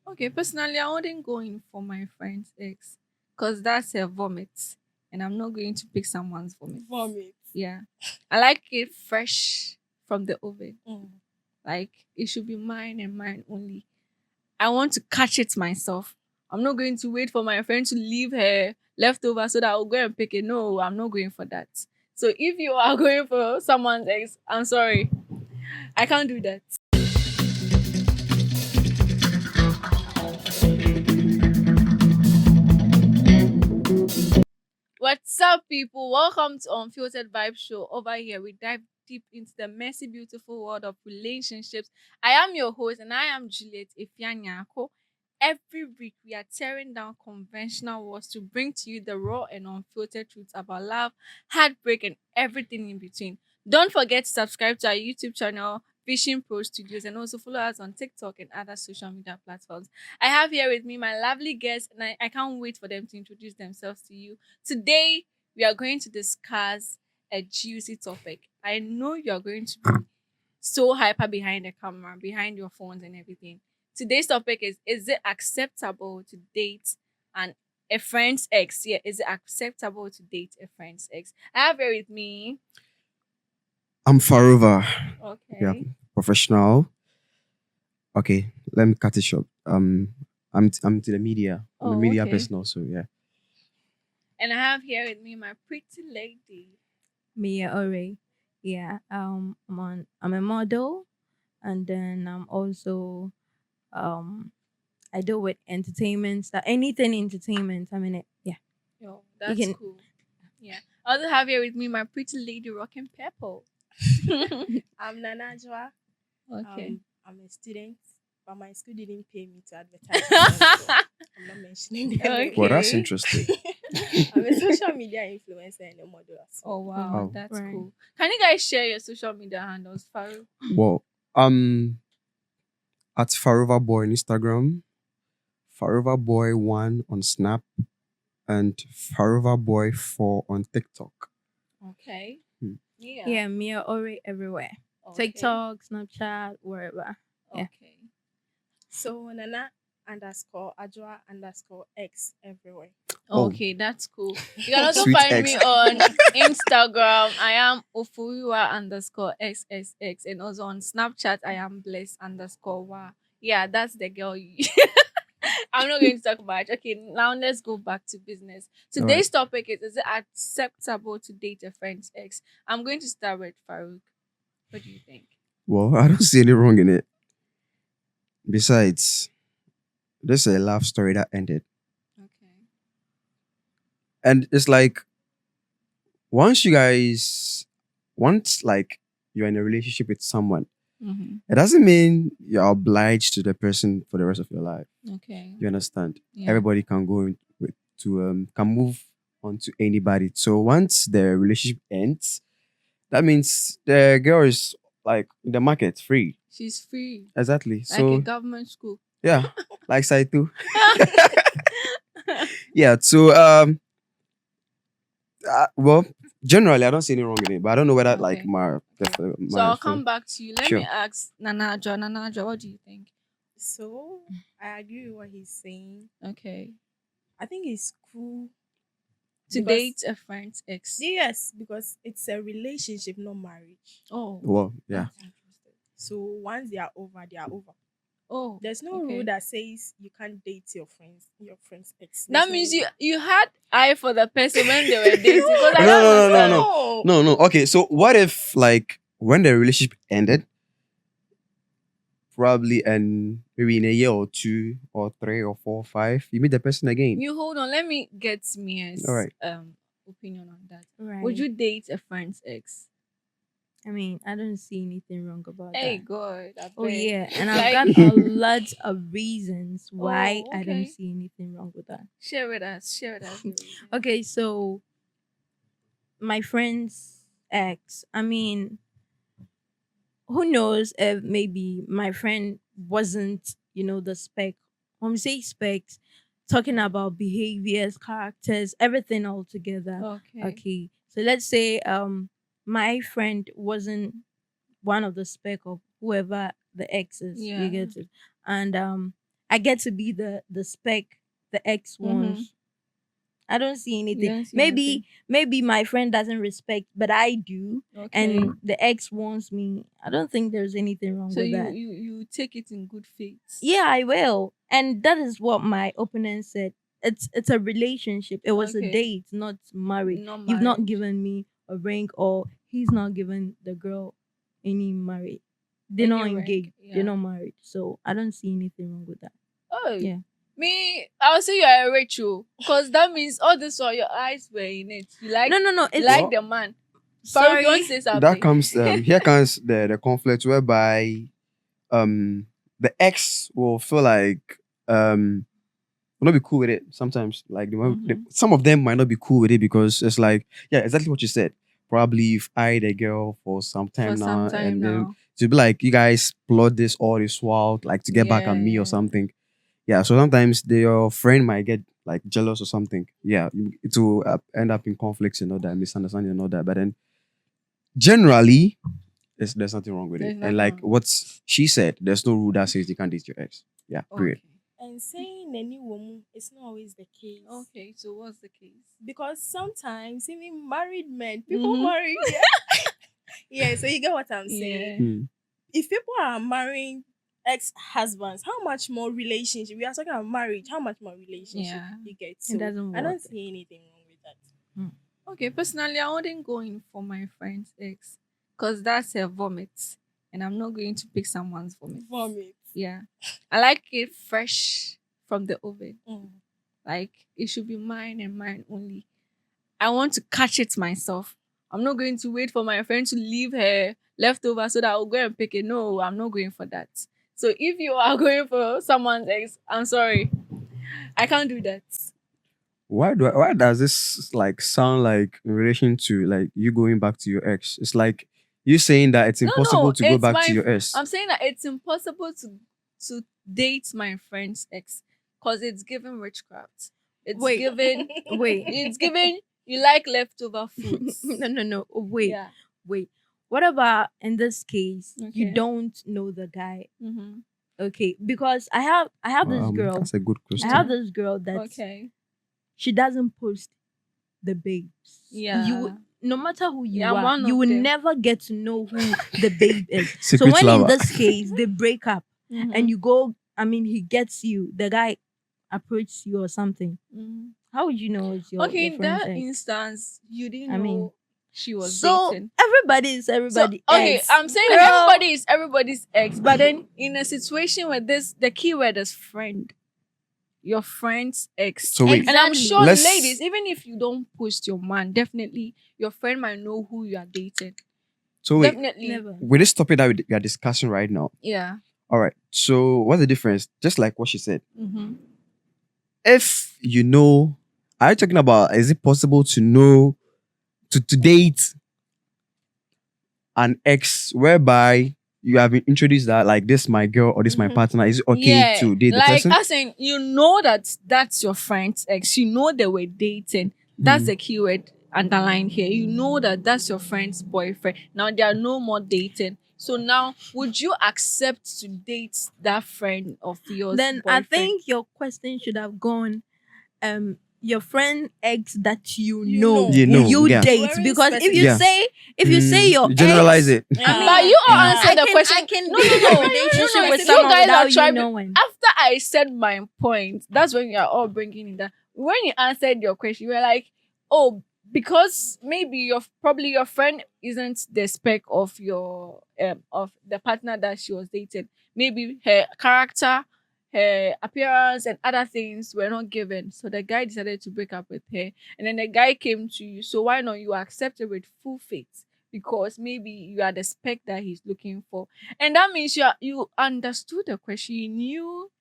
Okay, personally, I wouldn't go in for my friend's ex because that's a vomit, and I'm not going to pick someone's vomit. Vomit. Yeah, I like it fresh from the oven. Mm. Like it should be mine and mine only. I want to catch it myself. I'm not going to wait for my friend to leave her leftover so that I'll go and pick it. No, I'm not going for that. So if you are going for someone's ex, I'm sorry, I can't do that. What's up, people? Welcome to Unfiltered Vibe Show. Over here, we dive deep into the messy, beautiful world of relationships. I am your host, and I am Juliet Ifianyako. Every week, we are tearing down conventional words to bring to you the raw and unfiltered truths about love, heartbreak, and everything in between. Don't forget to subscribe to our YouTube channel, Fishing Pro Studios, and also follow us on TikTok and other social media platforms. I have here with me my lovely guests, and I can't wait for them to introduce themselves to you. Today, we are going to discuss a juicy topic. I know you are going to be so hyper behind the camera, behind your phones and everything. Today's topic is it acceptable to date an a friend's ex? Yeah, is it acceptable to date a friend's ex? I have here with me. I'm Farova. Yeah, Okay. professional. Okay, let me cut it short. I'm to the media. I'm a Oh, media okay. person also. Yeah. And I have here with me my pretty lady. Mia Ore. Yeah, I'm a model, and then I'm also um I do with entertainment stuff, anything entertainment. I mean it. Yeah, Yo, you that's can. cool. Yeah. I also have here with me my pretty lady rocking purple. I'm Nanajwa. Okay. I'm a student, but my school didn't pay me to advertise them, so I'm not mentioning their name. Well, that's Okay. interesting. I'm a social media influencer and a model as Oh well. wow, Oh, that's Right. cool. Can you guys share your social media handles, Faru? well, at Farova Boy on Instagram, Farova Boy 1 on Snap, and Farova Boy 4 on TikTok. Okay. Hmm. Yeah. Yeah, Mia Ore everywhere. Okay. TikTok, Snapchat, wherever. Yeah. Okay. So Nana underscore Ajwa underscore X everywhere. Oh, Okay, that's cool. You can also sweet find X. me on Instagram. I am Ofuiwa underscore XXX. And also on Snapchat, I am Bliss underscore Wa. Yeah, that's the girl. I'm not going to talk much. Okay, now let's go back to business. All right. Today's topic is it acceptable to date a friend's ex? I'm going to start with Farouk. What do you think? Well, I don't see any wrong in it. Besides, this is a love story that ended. Okay. And it's like, once you guys, once like you're in a relationship with someone, Mm-hmm. it doesn't mean you're obliged to the person for the rest of your life. Okay. You understand? Yeah. Everybody can go can move on to anybody. So once the relationship ends, that means the girl is like in the market free. She's free. Exactly. Like a So government school. yeah, like side two. Yeah. So well, generally I don't see any wrong in it, but I don't know whether like Okay. my Okay. my So I'll friend. come back to you. Let Sure. me ask Nanaja. Nanaja, what do you think? So I agree with what he's saying. Okay. I think it's cool. To because- date a friend's ex. Yes, because it's a relationship, not marriage. Oh. Well, yeah. That's interesting. So once they are over, they are over. Oh. There's no okay. rule that says you can't date your friend's ex. That There's means no you had eye for the person when they were dating. Because I No, don't no, no, no, understand. no. No, no. Okay, so what if like when the relationship ended, probably and maybe in a year or two or three or four or five, you meet the person again. You hold on. Let me get Mia's All right. opinion on that. Right. Would you date a friend's ex? I mean, I don't see anything wrong about Hey that. God. I Oh beg. yeah, and Like- I've got a lot of reasons why Oh, I don't okay. see anything wrong with that. Share with us. Share with us. the reason. Okay, so my friend's ex, I mean, who knows if maybe my friend wasn't, the spec. When we say specs, talking about behaviors, characters, everything all together. Okay. Okay. So let's say my friend wasn't one of the spec of whoever the ex is. Yeah. You get it. And I get to be the spec the ex wants. I don't see anything. don't see Maybe my friend doesn't respect, but I do, Okay. and the ex wants me. I don't think there's anything wrong So with you, that. you take it in good faith. Yeah, I will. And that is what my opponent said. It's a relationship. It was a Okay. date, not married. Not You've not married. given me a ring, or he's not given the girl any married. They're not Any ring, engaged. yeah. They're not married. So I don't see anything wrong with that. Oh, Yeah. Me, I'll say you're a Rachel, because that means all this while your eyes were in it. You like, No. you It's like What? the man. sorry. You want to say something? That comes here comes the conflict whereby the ex will feel like will not be cool with it sometimes. Like some of them might not be cool with it because it's like, yeah, exactly what you said. Probably if I the girl for some time For now, some time and then now. to be like, you guys plot this all this while like to get back at me Yeah. or something. Yeah, so sometimes your friend might get like jealous or something. Yeah, it will end up in conflicts and all that, misunderstanding and all that. But then generally, there's nothing wrong with There's it. nothing And like wrong. what she said, there's no rule that says you can't date your ex. Yeah, period. Okay. And saying a new woman is not always the case. Okay, so what's the case? Because sometimes even married men, people Mhm. marry. Yeah. Yeah, so you get what I'm saying. Yeah. Hmm. If people are marrying ex-husbands, how much more relationship? We are talking about marriage. How much more relationship Yeah. you get? It So doesn't I don't work. see anything wrong with that. Okay, personally, I wouldn't go in for my friend's ex because that's a vomit, and I'm not going to pick someone's vomit. Vomit. Yeah, I like it fresh from the oven. Mm. Like it should be mine and mine only. I want to catch it myself. I'm not going to wait for my friend to leave her leftover so that I'll go and pick it. No, I'm not going for that. So if you are going for someone's ex, I'm sorry, I can't do that. Why does this like sound like in relation to like you going back to your ex? It's like you saying that it's impossible to go it's back to your ex. I'm saying that it's impossible to date my friend's ex because it's given witchcraft. It's Wait. given Wait. it's given you like leftover foods. No. Wait. Yeah. Wait. What about in this case? You Okay. don't know the guy. Mm-hmm. Okay, because I have this girl. That's a good I question. have this girl that Okay. she doesn't post the babes. Yeah. You no matter who you Yeah, I'm are, one you of will them. never get to know who the babe is. So Secret when lover. in this case they break up Mhm. and you go, I mean, he gets you, the guy approaches you or something. Mhm. How would you know it's your Okay, your in friend's that ex? instance, you didn't I know mean, she was so dating. everybody is So everybody. okay, ex. I'm saying Girl, everybody is everybody's ex, but then in a situation where this the key word is friend. Your friend's ex. So wait, And I'm Exactly. sure Let's- ladies, even if you don't post your man, definitely your friend might know who you are dating. so wait, Definitely. with never. this topic that we are discussing right now. Yeah. All right. So what's the difference? Just like what she said. Mm-hmm. If you know, are you talking about is it possible to know to date an ex whereby you have been introduced that like this my girl or this my Mhm. partner? Is it okay Yeah, to date the like person? as in you know that that's your friend's ex. You know they were dating. That's Hmm. the keyword underlined here. You know that that's your friend's boyfriend. Now they are no more dating. So now, would you accept to date that friend of yours? Then boyfriend? I think your question should have gone, your friend ex that you You know, know. You will know, you yeah. date? Very Because if you Yeah. say if you say your generalize ex, it. But you all Yeah. answer the question. I can No, be no, in no, a no, relationship no, no. with You someone guys are without you trying. knowing. After I said my point, that's when you are all bringing in that. When you answered your question, you were like, "Oh, because maybe probably your friend isn't the spec of your of the partner that she was dating. Maybe her character, her appearance, and other things were not given. So the guy decided to break up with her, and then the guy came to you. So why not you accept it with full faith?" Because maybe you are the spec that he's looking for, and that means you understood the question. You knew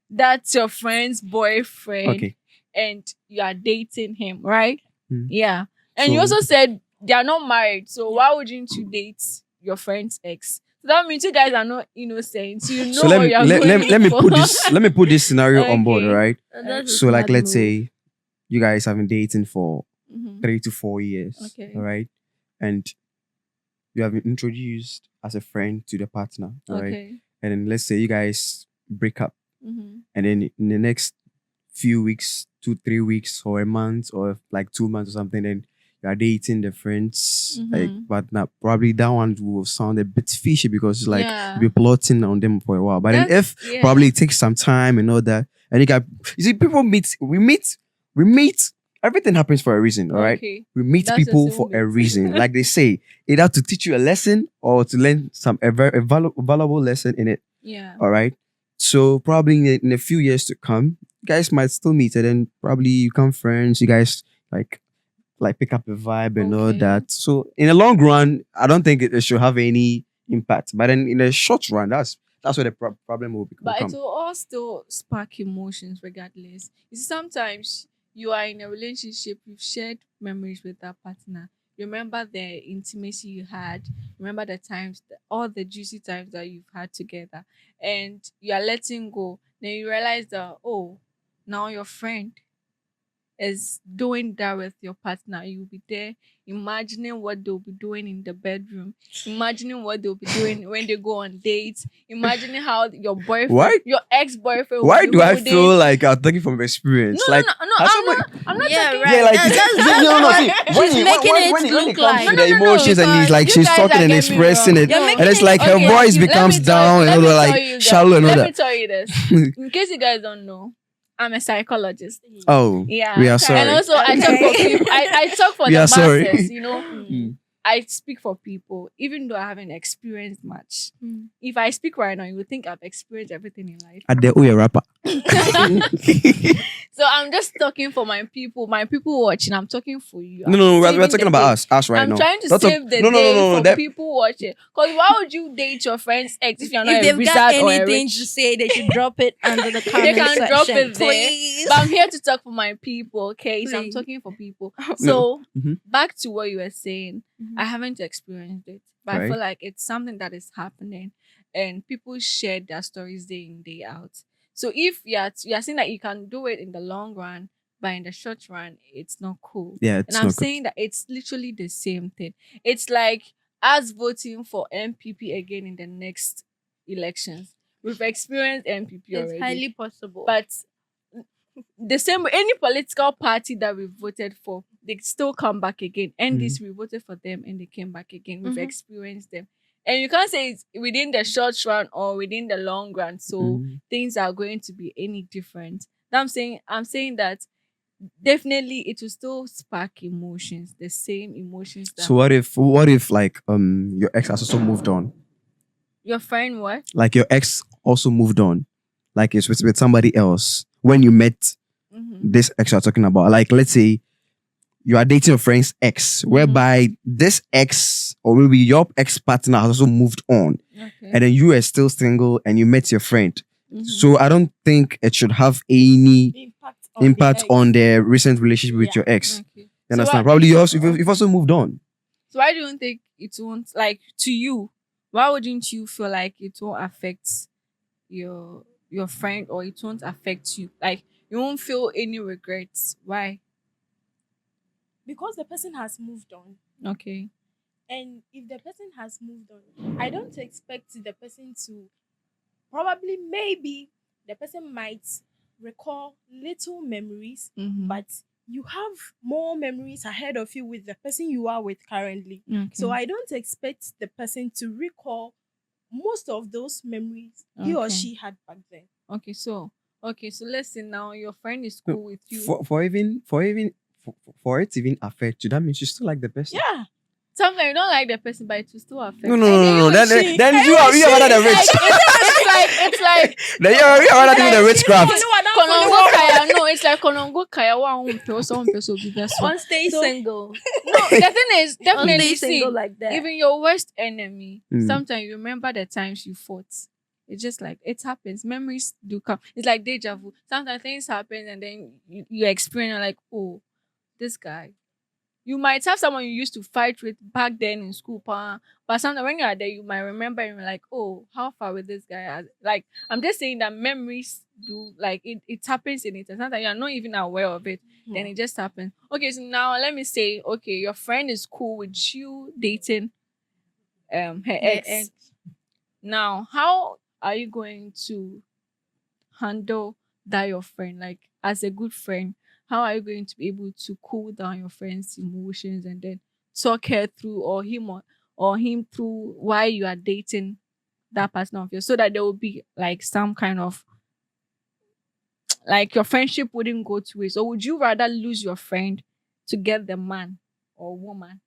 that's your friend's boyfriend, Okay. and you are dating him, right? Hmm. Yeah. And you So- also said they are not married, so why wouldn't you date your friend's ex? So that means you guys are not innocent. You know So let what me you're let, going let me for. put this let me put this scenario on board, Okay. right? That's a So like smart let's move. say you guys have been dating for Mhm. 3 to 4 years. Okay. All right. And you have been introduced as a friend to the partner. All right. Okay. And then let's say you guys break up. and then in the next few weeks, 2-3 weeks, or a month, or like 2 months or something, then you are dating the friends, like, but now probably that one will sound a bit fishy because it's like Yeah. you've been plotting on them for a while. But then That's- if probably it takes some time and all that, and you see, people we meet. Everything happens for a reason, all right? Okay. We meet That's people a for a soulmate. reason, like they say, either to teach you a lesson or to learn a very valuable lesson in it. Yeah. All right. So probably in a few years to come, you guys might still meet, and then probably you become friends. You guys like pick up a vibe and all Okay. that. So in the long run, I don't think it should have any impact. But then in the short run, that's where the problem will But come. it will all still spark emotions regardless. You see, sometimes you are in a relationship, you've shared memories with that partner. You remember the intimacy you had, remember the times, all the juicy times that you've had together, and you are letting go. Then you realize that, oh, now your friend is doing that with your partner. You'll be there imagining what they'll be doing in the bedroom, imagining what they'll be doing when they go on dates, imagining how your boyfriend, Why? your ex-boyfriend, will Why be do I holding- feel like I'm talking from experience? No, like, no, no, has I'm somebody- not. I'm not Yeah, talking. right. Yeah, like That's no, what see, she's making it when look comes like. to No, the no, no, emotions and he's because like you she's guys talking are and getting me expressing wrong. it, You're and making it's it- like her okay, voice Let becomes me tell down you- and let all me tell like you guys- shallow and all Let me that. tell you this. In case you guys don't know, I'm a psychologist. Oh, Yeah. we are Okay. sorry. And also I talk for Okay. people. I talk for We the are sorry. masses, you know. Mm. I speak for people, even though I haven't experienced much. If I speak right now, you would think I've experienced everything in life. At the rapper. So I'm just talking for my people watching. I'm talking for you. No, I'm we're saving talking the about day. us right I'm now. trying to Don't talk- save the no, day for that- people watching. Because why would you date your friend's ex if you're not If a they've wizard got or a anything witch? to say, they should drop it under the comment can section. drop it there. please. But I'm here to talk for my people, okay? So I'm Please. talking for people. So Mhm. back to what you were saying. Mhm. I haven't experienced it, but I Right. feel like it's something that is happening, and people share their stories day in day out. So if you're saying that you can do it in the long run, but in the short run, it's not cool. Yeah, it's And I'm not good. saying that it's literally the same thing. It's like us voting for MPP again in the next elections. We've experienced MPP It's already, highly possible. but the same way any political party that we voted for, they still come back again. And this we voted for them and they came back again. We've Mhm. experienced them. And you can't say it's within the short run or within the long run. So things are going to be any different. I'm saying that definitely it will still spark emotions, the same emotions that So what if like your ex has also moved on? your friend what? Like your ex also moved on, like it's with somebody else when you met this ex you're talking about. Like let's say you are dating your friend's ex, whereby this ex or maybe your ex partner has also moved on, Okay. and then you are still single and you met your friend. So I don't think it should have any impact on the recent relationship with Yeah. your ex. Okay. You So understand? what- Probably you've also moved on. So why do you think it won't, like, to you, why wouldn't you feel like it won't affect your friend, or it won't affect you? Like you won't feel any regrets. Why? Because the person has moved on. Okay. And if the person has moved on, I don't expect the person to probably, maybe the person might recall little memories, but you have more memories ahead of you with the person you are with currently. So I don't expect the person to recall most of those memories he or Okay. she had back then. Okay, so listen now, your friend is cool with you. For it to even affect you, that means you still like the person. Yeah. Sometimes you don't like the person, but it will still affect No. you. Then you are rather the rich. It's like Then you are rather doing the witchcraft. Konongo Kaya. No, it's like Konongo Kaya. One person be best one. One stay So- single. No, the thing is One definitely stay see, single like that. even your worst enemy, Mm. sometimes you remember the times you fought. It's just like it happens. Memories do come. It's like deja vu. Sometimes things happen and then you experience, you're like, oh, this guy. You might have someone you used to fight with back then in school, but sometimes when you are there, you might remember and you're like, oh, how far with this guy? Like, I'm just saying that memories do, like, it happens in it. And sometimes you're not even aware of it. Then it just happens. Okay, so now let me say, okay, your friend is cool with you dating her ex. Now, how are you going to handle that your friend? Like as a good friend, how are you going to be able to cool down your friend's emotions and then talk her through or him through why you are dating that partner of yours so that there will be like some kind of like your friendship wouldn't go to waste? Or would you rather lose your friend to get the man or woman?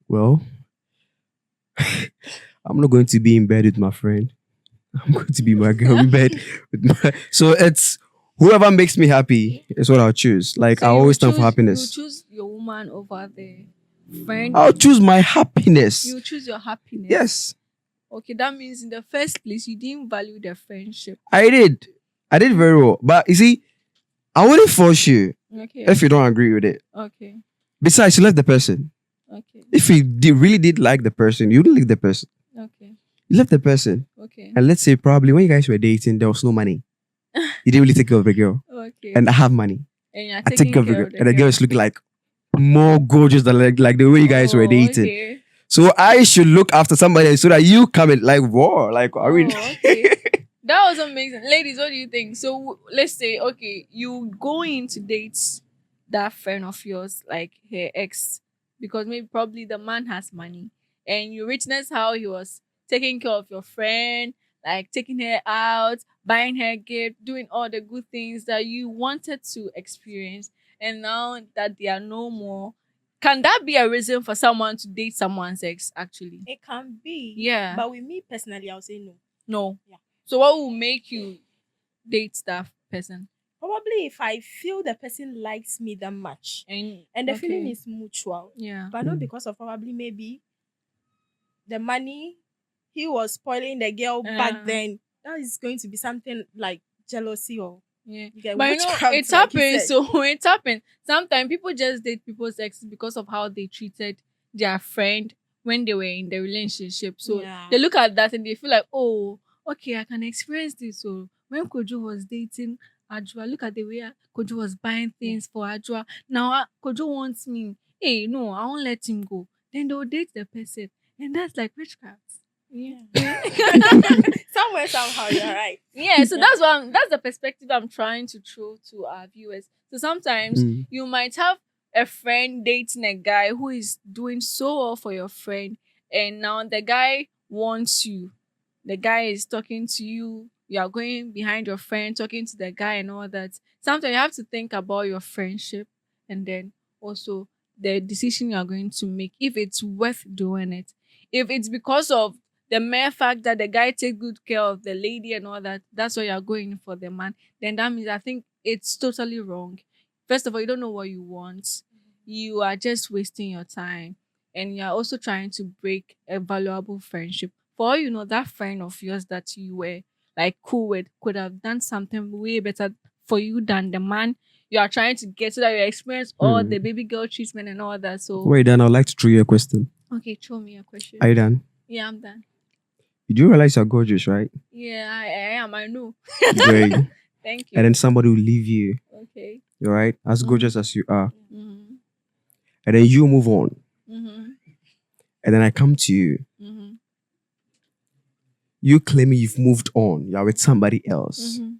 Well, I'm not going to be in bed with my friend. I'm going to be my girl in bed with my. So it's whoever makes me happy is what I'll choose. Like So I you always stand for You happiness. choose your woman over the friend. I'll choose my happiness. You choose your happiness. Yes, Okay, that means in the first place you didn't value the friendship. I did. I did very well. But you see, I wouldn't force you Okay. if you don't agree with it. Okay. Besides, you left the person. Okay. If you really did like the person, you didn't leave the person. Okay. You left the person. Okay. And let's say probably when you guys were dating, there was no money. You didn't really take care of the girl. Okay. And I have money. And you're I taking take care of the care girl. of And the girl is looking like more gorgeous than like the way you guys were dating. Okay. So I should look after somebody so that you come in like, whoa, like, are we? Okay. That was amazing. Ladies, what do you think? So let's say, okay, you go in to date that friend of yours, like her ex, because maybe probably the man has money. And you witness how he was taking care of your friend, like taking her out, buying her gift, doing all the good things that you wanted to experience. And now that they are no more, can that be a reason for someone to date someone's ex actually? It can be. Yeah. But with me personally, I'll say no. No. Yeah. So what will make you date that person? Probably if I feel the person likes me that much and the feeling is mutual, yeah. but not because of probably maybe the money he was spoiling the girl back then. That is going to be something like jealousy or yeah. get But you know, witchcraft, it's like you happened. said. So it's happened. Sometimes people just date people's exes because of how they treated their friend when they were in the relationship. So Yeah. they look at that and they feel like, oh, okay, I can experience this. So when Kojo was dating Ajua, look at the way Kojo was buying things for Ajua. Now Kojo wants me. Hey, no, I won't let him go. Then they'll date the person. And that's like witchcraft. Yeah. Somewhere, somehow, you're right. Yeah, so that's the perspective I'm trying to throw to our viewers. So sometimes you might have a friend dating a guy who is doing so well for your friend, and now the guy wants you. The guy is talking to you. You are going behind your friend, talking to the guy and all that. Sometimes you have to think about your friendship and then also the decision you are going to make, if it's worth doing it. If it's because of the mere fact that the guy takes good care of the lady and all that, that's why you're going for the man, then that means I think it's totally wrong. First of all, you don't know what you want. You are just wasting your time. And you're also trying to break a valuable friendship. For all you know, that friend of yours that you were like cool with could have done something way better for you than the man you are trying to get so that you experience all the baby girl treatment and all that. So Wait, Dan, I'd like to throw you a question. okay, throw me a question. Are you done? Yeah, I'm done. You do realize you're gorgeous, right? Yeah, I am. I know. Great. Thank you. And then somebody will leave you, Okay. all right? As gorgeous as you are. Mm-hmm. And then you move on. Mm-hmm. And then I come to you. Mm-hmm. You claiming you've moved on. You're with somebody else. Mm-hmm.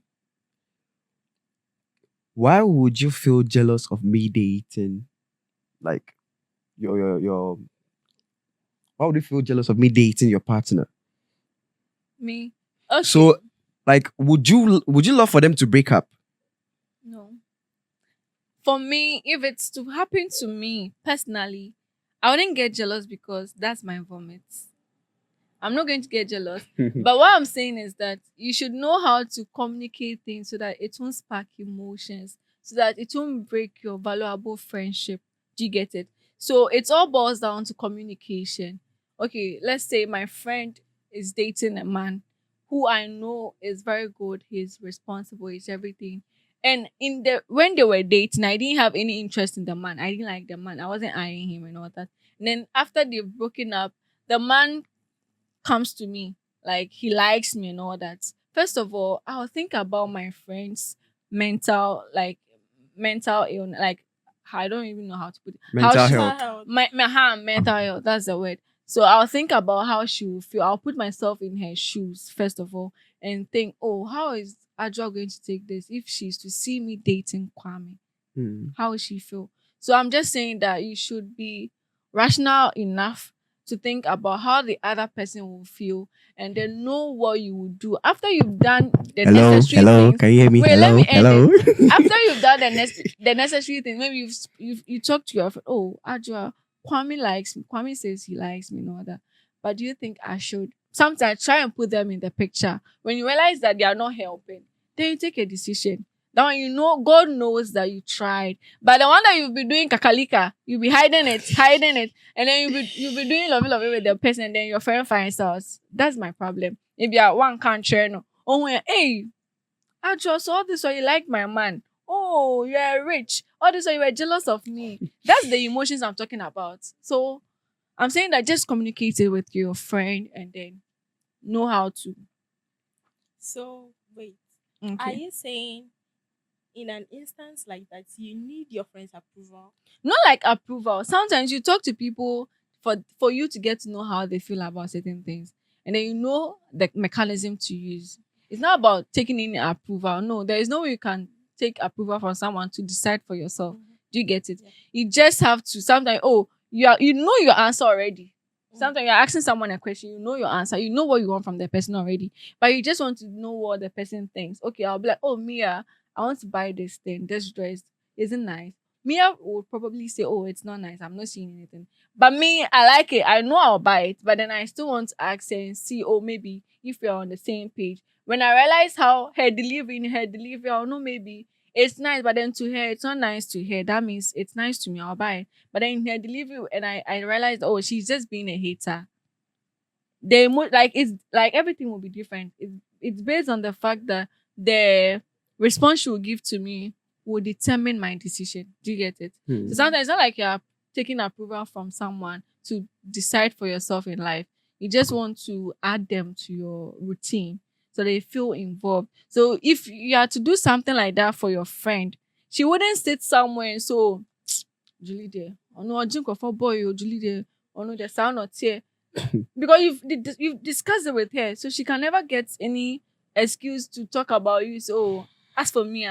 Why would you feel jealous of me dating? Like, your why would you feel jealous of me dating your partner? Me. Okay. So, like, would you love for them to break up? No. For me, if it's to happen to me personally, I wouldn't get jealous because that's my vomit. I'm not going to get jealous. But what I'm saying is that you should know how to communicate things so that it won't spark emotions, so that it won't break your valuable friendship. Do you get it? So it all boils down to communication. Okay, let's say my friend is dating a man who I know is very good, he's responsible, he's everything. And when they were dating, I didn't have any interest in the man. I didn't like the man. I wasn't eyeing him and all that. And then after they've broken up, the man comes to me like he likes me and all that. First of all, I'll think about my friend's mental illness. Like I don't even know how to put it. Mental How she- health. mental health. That's the word. So I'll think about how she will feel. I'll put myself in her shoes first of all, and think, oh, how is Adra going to take this if she's to see me dating Kwame? How will she feel? So I'm just saying that you should be rational enough to think about how the other person will feel and then know what you will do after you've done the necessary things. Can you hear me? Wait, let me end hello. it. After you've done the necessary things, maybe you talk to your friend, oh, Adra, Kwame likes me. Kwame says he likes me, no other. But do you think I should? Sometimes try and put them in the picture. When you realize that they are not helping, then you take a decision. Now you know God knows that you tried. But the one that you'll be doing kakalika, you'll be hiding it, and then you'll be doing lovey with the person, and then your friend finds out. That's my problem. If you are one country, no. Oh, hey, I just saw this, or you like my man. Oh, you are rich. All this, or you were jealous of me. That's the emotions I'm talking about. So I'm saying that just communicate it with your friend and then know how to. So wait, Okay. are you saying in an instance like that you need your friend's approval? Not like approval. Sometimes you talk to people for you to get to know how they feel about certain things, and then you know the mechanism to use. It's not about taking any approval. No, there is no way you can take approval from someone to decide for yourself. Do you get it? Yeah. You just have to sometimes. Oh, you know your answer already. Sometimes you're asking someone a question, you know your answer, you know what you want from the person already, but you just want to know what the person thinks. Okay, I'll be like, oh, Mia, I want to buy this thing, this dress. Isn't nice. Mia would probably say, oh, it's not nice. I'm not seeing anything. But me, I like it. I know I'll buy it. But then I still want to ask and see, oh, maybe if we're on the same page. When I realize how her delivery, I'll know maybe it's nice, but then to her, it's not nice to her. That means it's nice to me. I'll buy it. But then in her delivery, and I realized, oh, she's just being a hater. Like it's like everything will be different. It's based on the fact that the response she will give to me will determine my decision. Do you get it? So sometimes it's not like you're taking approval from someone to decide for yourself in life. You just want to add them to your routine so they feel involved. So if you are to do something like that for your friend, she wouldn't sit somewhere and so Julie there. Oh no, I drink of a boy or Julie there. Oh no, the sound not here. Because you've discussed it with her, so she can never get any excuse to talk about you. So as for me,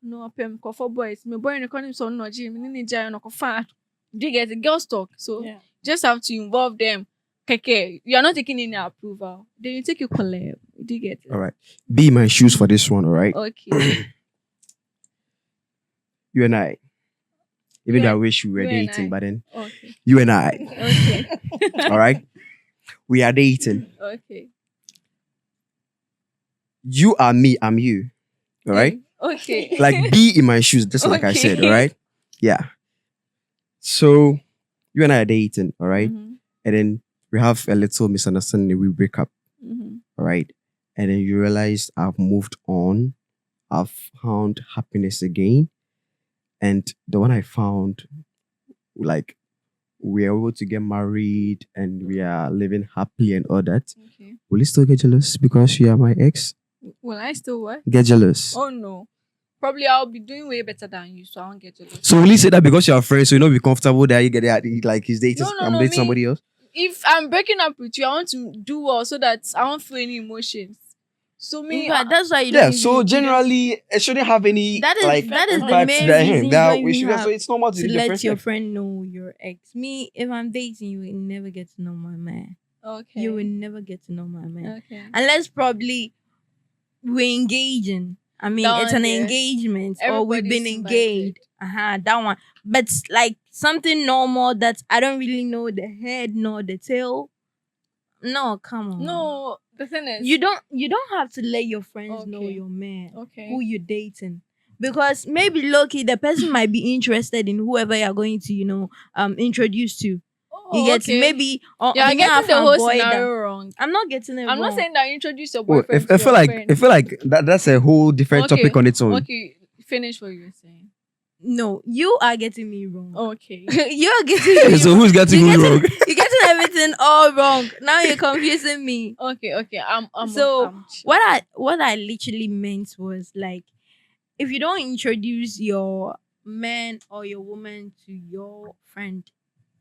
no, I'm for boys. My boy in the corner so no gym. Do you get the girls talk? So Yeah. just have to involve them. Okay, you are not taking any approval. Then you take your collab. Do you get it? All right. Be my shoes for this one, all right? Okay. You and I. Even You though I and- wish we were you and dating, I. but then Okay. you and I. Okay. All right. We are dating. Okay. You are me, I'm you. All right. Okay. Like be in my shoes, just like I said, all right? Yeah. So you and I are dating, all right? Mhm. And then we have a little misunderstanding, we break up, Mhm. all right? And then you realize I've moved on, I've found happiness again. And the one I found, like, we are able to get married and we are living happily and all that. Okay. Will you still get jealous because you are my ex? Will I still what? Get jealous. Oh no. Probably I'll be doing way better than you, so I won't get jealous. So will you say that because you're friends, so you not be comfortable that you get it, like he's dating, No, I'm no, dating me. somebody else? If I'm breaking up with you, I want to do well so that I won't feel any emotions. So me, In fact, that's why you Yeah, don't so even- you don't- generally it shouldn't have any That is- like that is the impact main that- reason that why we you should have so it's normal to, to do let different your things. friend know your ex. Me, if I'm dating, you will never get to know my man. okay. You will never get to know my man. Okay. Unless probably we're engaging. I mean, That it's one, an yeah. engagement or we've been Everybody's engaged. That one. But like something normal that I don't really know the head nor the tail. No, come on. No, the thing is, You don't have to let your friends know Okay. your man, Okay. who you're dating. Because maybe Loki, the person might be interested in whoever you're going to, introduce to. Oh, You get okay. maybe or You're you getting have the a whole boy that- scenario wrong. I'm not getting it I'm not wrong. saying that you introduce your Well, boyfriend. I to feel your like friend. I feel like that's a whole different topic on its own. Okay, finish what you were saying. No, you are getting me wrong. Okay. You are getting me So who's getting You're who wrong? You're getting everything all wrong. Now you're confusing me. Okay. So what I literally meant was like, if you don't introduce your man or your woman to your friend,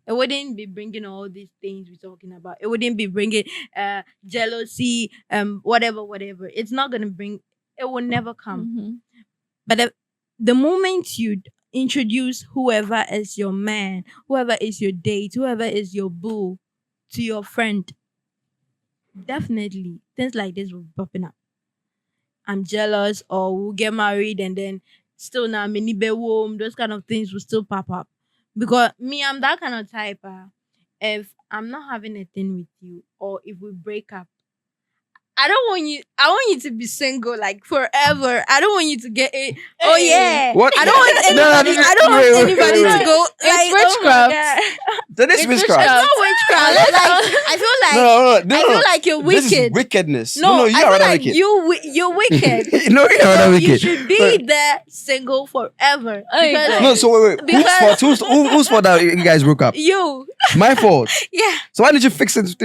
It wouldn't be bringing all these things we're talking about. It wouldn't be bringing jealousy, whatever. It's not gonna bring. It will never come. Mhm. But the moment you introduce whoever is your man, whoever is your date, whoever is your boo to your friend, definitely things like this will be popping up. I'm jealous, or we'll get married and then still now mini be home, those kind of things will still pop up. Because me, I'm that kind of type. If I'm not having a thing with you, or if we break up, I don't want you. I want you to be single like forever. I don't want you to get it. Oh yeah. What? I don't want No, no, anybody. no, I don't wait, want wait, anybody wait, to go. It's like, oh my witchcraft. God. That is It's witchcraft. It's witchcraft. not witchcraft. Like, I feel like No, I feel like you're This is wicked. wickedness. No, you I are feel rather like wicked. you're wicked. No, you are rather So wicked. you should be there single forever. Hey, Because God. No, so wait. Whose Because- fault? Whose fault that you guys broke up? you, My fault. yeah, So why did you fix things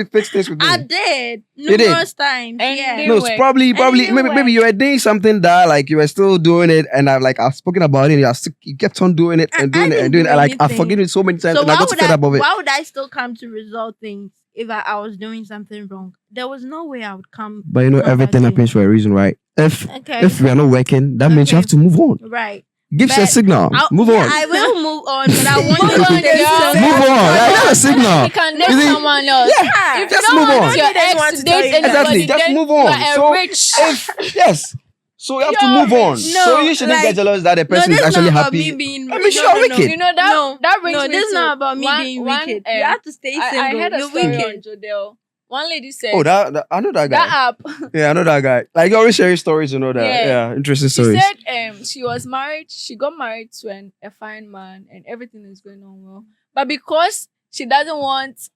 with me? I did did? numerous times. And Yeah, they- No, it's Anyway. probably Anyway. maybe you were doing something that like you were still doing it, and I've spoken about it. And you kept on doing it and I doing it and didn't doing do it. Like I've anything. forgiven it so many times, so and I got fed up of it. why would I still come to resolve things if I was doing something wrong? There was no way I would come. But you know, contact everything you. happens for a reason, right? If Okay, we are not working, that means you Okay. have to move on. right. Gives you a But signal. Move on. I will move on, but I want you Move to on, stay girl. single. Move on. That's a signal. You can You date see? someone else. Yeah. If you Just don't move want on. your I don't ex want to to date tell you that. anybody, Exactly. Just then move on. You are So a rich. yes. So you have to You're move on. rich. So you shouldn't like- get jealous that the No, person this is is actually not about me happy. being. I mean, you're wicked. You know that No, that brings no, me this is to not about me one- being one, wicked. um, You have to stay single. I heard a You're story wicked. on Jodel. One lady said, Oh, that I know that guy. that app. Yeah, I know that guy. Like you always sharing stories, you know that. Yeah. Yeah, interesting She stories. said she was married. She got married to a fine man, and everything is going on well. But because she doesn't want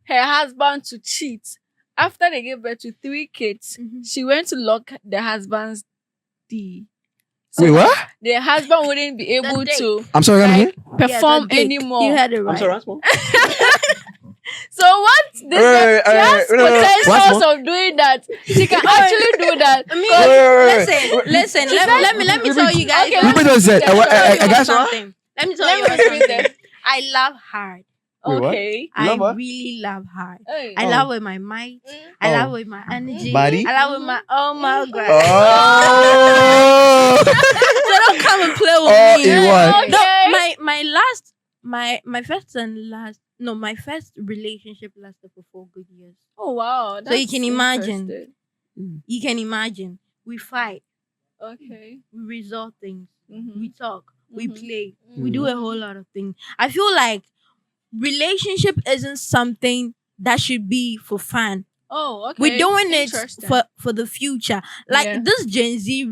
her husband to cheat, after they gave birth to 3 kids, Mhm. she went to lock the husband's D. Wait, what? The husband wouldn't be able dick. to I'm sorry, come again? perform the dick. anymore. You had it right. once more. So what this Wait, she has wait, once potentials more. of doing that. She can actually do that. I mean, Wait. listen. Let me tell you guys. Okay, one Repeat what you said. Yeah, I guess what? something. Let me tell Let you me one repeat something. it. I love hard. Wait, what? Okay. You love I what? really love hard. Hey. I Oh. love with my might. I Oh. love with my energy. Body? I love with my my god. Oh. So don't come and play with Oh, me. it was. Okay. No, my first and last. No, my first relationship lasted for 4 good years. Oh wow. So you can imagine. interesting. You can imagine. We fight. Okay. We resolve things. Mhm. We talk. We Mhm. play. Mhm. We do a whole lot of things. I feel like relationship isn't something that should be for fun. Oh, okay. We're doing it Interesting. for the future. Like Yeah. this Gen Z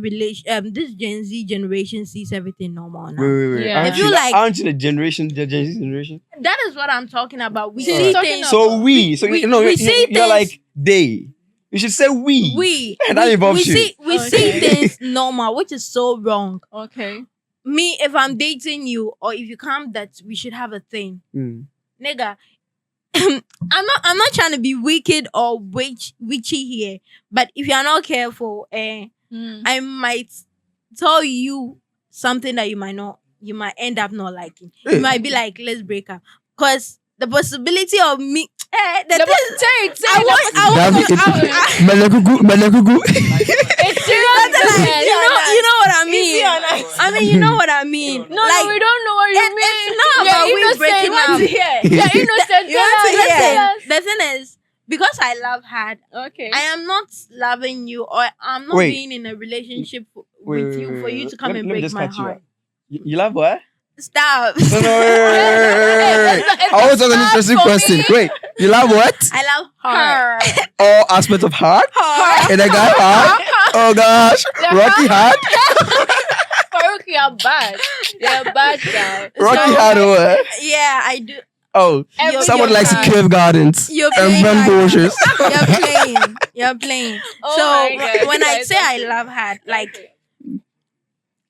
this Gen Z generation sees everything normal now. Wait. Yeah. Aren't If you you like- aren't you the Gen Z generation? That is what I'm talking about. We She's see talking things. So we. So we- you know we you- see you're things- like they. You should say we. We And that involves we you. see Okay. things normal, which is so wrong. Okay. Me, if I'm dating you, or if you come that we should have a thing, Mm. nigga. I'm not trying to be wicked or witchy here, but if you're not careful, Mm. I might tell you something that you might end up not liking. Hey. You might be like, let's break up, because the possibility of me, Say it. Malagugu. It's serious. like, you know what I mean. Easy on us. I mean, you know what I mean. No, we don't know what you it- mean. it's not You're about we innocent. breaking You want up. to hear. You're innocent. You want to Tell us. listen. The thing is, because I love hard, Okay. I am not loving you, or I'm not Wait. being in a relationship Wait, with you for you to come Let and me break just my cut you heart. out. You love what? Stop. No, wait. It's I always ask an hard interesting for question. me. Wait, you love what? I love heart. All aspects of heart? Heart. And I got heart? Oh gosh. Rocky heart? Farouk, you're bad. You're a bad guy. Rocky heart or what? Yeah, I do. Oh, Every someone young likes man. cave gardens You're and playing. bamboozles. You're playing. You're playing. Oh So my God, when I guys, say I okay. love hard, like Okay.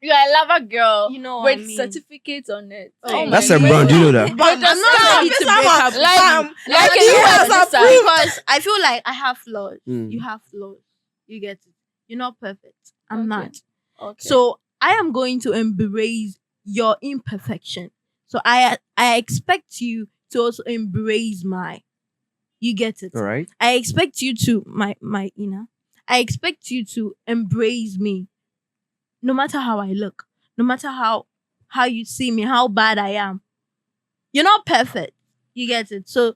You're a lover girl. You know what with I mean. certificates on it. Oh That's my a brand, you know that? I'm not ready to break up. Like a a US US because I feel like I have flaws. Mm. You have flaws. You get it. You're not perfect. I'm Okay. not. Okay. So I am going to embrace your imperfection. So I expect you to also embrace my. You get it. All right. I expect you to I expect you to embrace me, no matter how I look, no matter how you see me, how bad I am. You're not perfect. You get it. So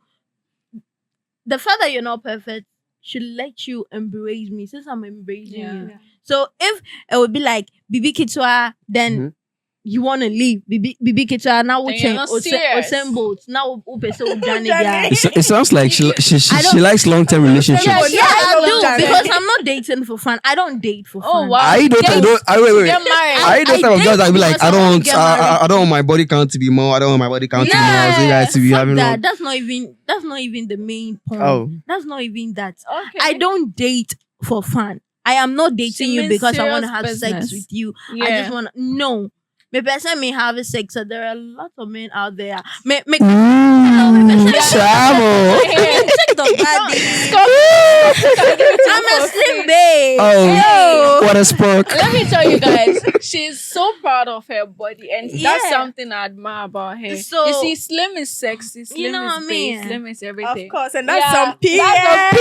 the fact that you're not perfect should let you embrace me since I'm embracing you. Yeah. So if it would be like Bibi Kitwa, then you want to leave. Bibi Kitwa now we Then you're change not serious. Osembolt. Now upe so Johnny. It sounds like she I don't- likes long-term relationships. Yes, Yeah, I I love do Johnny. because I'm not dating for fun. I don't date for Oh, fun. wow. I don't. Get- Wait. Get married. I don't I type of girls that be like, because I I don't wanna want, get married. I don't want my body count to be more. I don't want my body count to be more. So you guys to be Fuck having that. long. That's not even the main point. Oh. That's not even that. Okay. I don't date for fun. I am not dating She you means because I want to serious have sex business. with you. Yeah. I just want to no. Me person may have a sex. So there are a lot of men out there. Me Travel. check the body. I'm a for slim free. babe. Oh, what a spark. Let me tell you guys, she's so proud of her body, and that's Yeah. something I admire about her. So- you see, slim is sexy, slim know is what I mean? base, slim is Of everything. course, and that's Yeah, some P. that's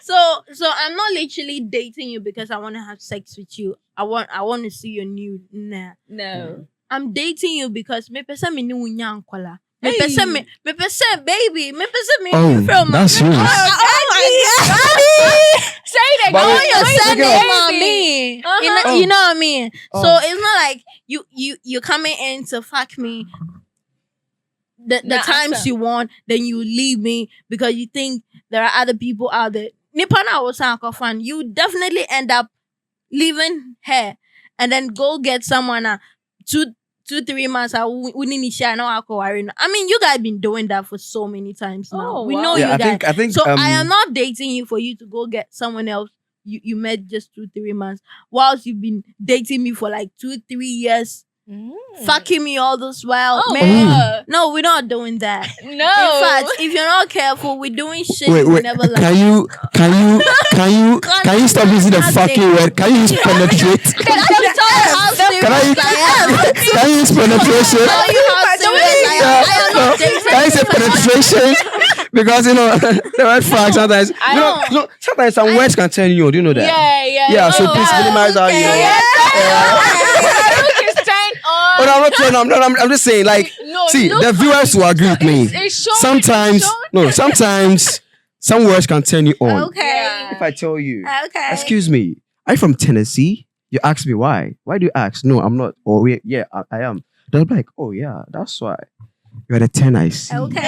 some So I'm not literally dating you because I want to have sex with you. I want to see your nude. Nah. No. I'm dating you because me pesa me ni unya ankola. Hey. Me pesa baby. Me pesa me Oh, from that's serious. Oh my god. Say it But again. wait, Your wait, son wait, name wait. on me. Uh-huh. You know what I mean? Oh. So it's not like you coming in to fuck me the Nah, times answer. you want, then you leave me because you think there are other people out there. Nipana was fan. You definitely end up leaving her and then go get someone 2-3 months. I mean, you guys been doing that for so many times now. Oh, We wow. know Yeah, you guys. I think. So I am not dating you for you to go get someone else you met just 2-3 months, whilst you've been dating me for like 2-3 years, fucking me all this while. Oh, Man, yeah. no, we're not doing that. No. In fact, if you're not careful, we're doing shit Wait, you wait. never like. Can you stop using the fucking word? Can you use penetrate? Can I tell you how serious Can I- I am? Can you use penetration? Tell you how serious I am. I am not dating. Can you say penetration? Because the red flag sometimes. Sometimes some words can turn you on. Do you know that? Yeah. Yeah. So Oh, please wow. minimize how you. Look is turned on. Oh, no, I'm not saying. I'm just saying. Like, No, see, look the viewers will agree with me. It's showing, Sometimes, sometimes some words can turn you on. Okay. Yeah. If I tell you, Okay. excuse me, are you from Tennessee? You ask me why. Why do you ask? No, I'm not. Oh, yeah, I am. They'll be like, oh yeah, that's why. You're the 10 I see. Okay.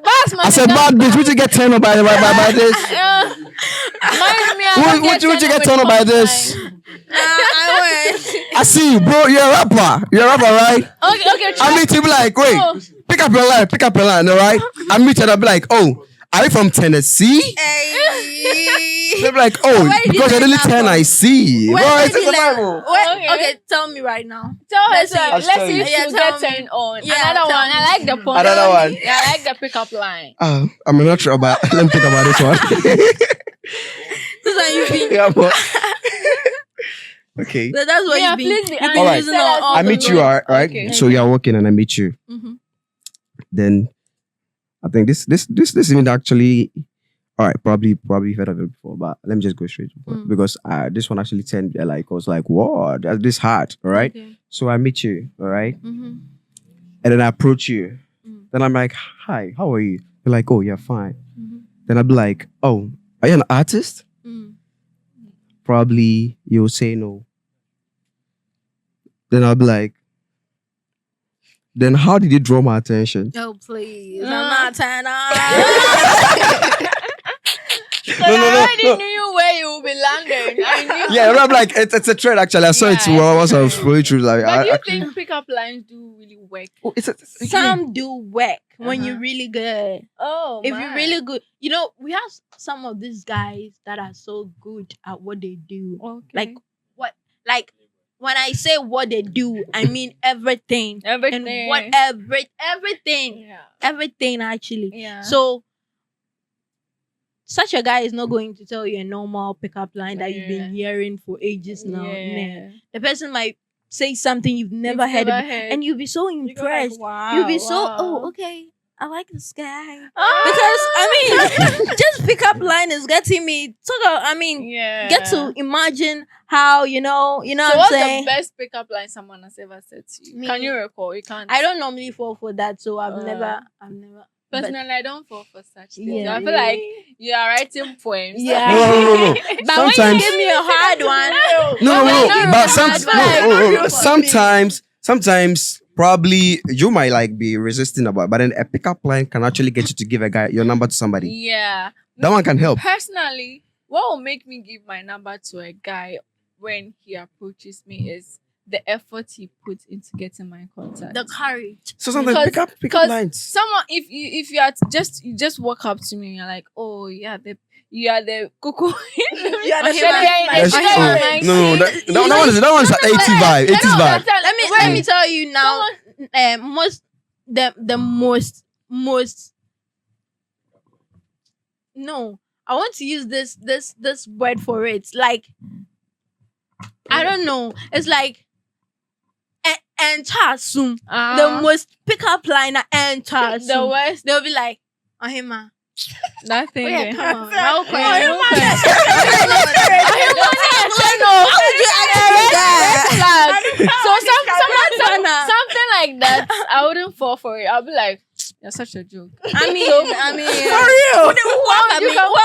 Boss, I said, bad bitch, would you get turned on by this? Would you get turned on by this? I wish. I see you, bro. You're a rapper. You're a rapper, right? Okay. I meet you, be like, wait, Oh. pick up your line, all right? I meet you, and I'll be like, oh, are you from Tennessee? They'll be like, oh, Where did because you you're really learn that 10 I from? see. Where Bro, did it's in you the learn- Bible. Okay, tell me right now. Tell her, Let's see. let's tell see you. if Yeah, she'll tell get me. turned on. Yeah, Another tell one. me. I like the point. Another one. Yeah, I like the pickup line. I'm not sure about. Let me think about this one. This one you've been. Yeah, but okay. So that's what Yeah, you've been. please be You've been honest. Alright. using Tell us all I the meet you, words. right? Okay. So you're working, and I meet you. Mhm. Then I think this event actually. All right, probably you've heard of it before, but let me just go straight to the point because this one actually turned like I was like, whoa, this hard, all right. Okay. So I meet you, all right, Mhm. and then I approach you. Mm. Then I'm like, hi, how are you? You're like, oh, yeah, fine. Mhm. Then I'll be like, oh, are you an artist? Mm. Probably you'll say no. Then I'll be like, then how did you draw my attention? Oh please, I'm not turning on. Because I already knew where you would be landing. I knew. Yeah, I'm like, it's a trend actually. I saw it Yeah, once I was fully through. Like, But do you I think pickup lines do really work? oh, Some do work when Uh-huh. you're really good. Oh, If you're really good, we have some of these guys that are so good at what they do. okay. Like when I say what they do, I mean everything. everything. And everything. Yeah. Everything actually. Yeah. So such a guy is not going to tell you a normal pickup line that you've been hearing for ages now. Nah. Yeah. The person might say something you've never heard, and you'll be so You go like, impressed. wow, You'll be so, wow. oh, okay, I like this guy. Ah! Because I mean, just pick up line is getting me. Yeah. Get to imagine how you know So what I'm what's saying. the best pickup line someone has ever said to you? Me. Can you recall? You can't. I don't normally fall for that, so I've Uh, never. but- Personally, I don't fall for such things. Yeah. I feel like you are writing poems. Yeah. No. But when you Sometimes- give me a hard one, No, But but I sometimes probably you might like be resisting about, but then a pickup line can actually get you to give a guy your number to somebody. Yeah. That one can help. Personally, what will make me give my number to a guy when he approaches me is the effort he puts into getting my contact. the courage. So sometimes Because- pickup because lines. Someone, if you are you just walk up to me and you're like, oh yeah, you are the cuckoo. You are the Yes, sugar oh, man. no, that one's an 80 vibe. 80s vibe. Let me tell you now. The most. No, I want to use this word for it. Like, I don't know. It's like enter soon. The most pickup line enter the soon. worst. They'll be like, Ohima. Nothing. Oh yeah, there. come on. Real quick, real Ohima. quick. How would you ask that? So something like that, I wouldn't fall for it. I'll be like, you're such a joke. I mean, For real.